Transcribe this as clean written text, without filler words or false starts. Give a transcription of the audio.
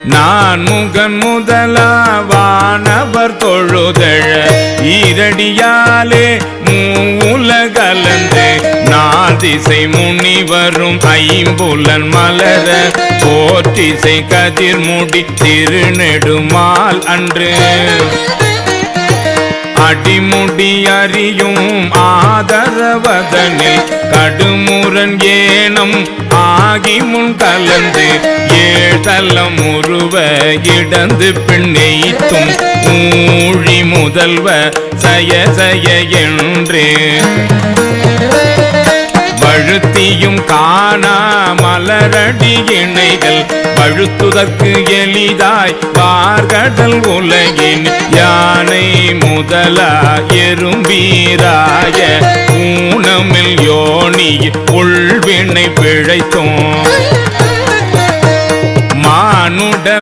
நான் முகன் முதலாவானவர் தொழுதழ ஈரடியாலே மூலகலந்து நாதிசை முனிவரும் ஐம்புலன் மலர போற்றிசை கதிர்முடி திருநெடுமால் அன்று அடிமுடி அறியும் ஆதரவதனில் கடுமுரன் ஏனம் ஆகி முன் கலந்து ஏழலம் உருவ இடந்து பின்னெய்த்தும் ஊழி முதல்வ சய சய என்று வழுத்தியும் காணா மலரடி இணைகள் பழுத்துதற்கு எளிதாய் பார்கடல் உலகின் யானை முதலா எறும்பீராய ஊனமில் யோனி உள்வினை பிழைத்தோம் மானுட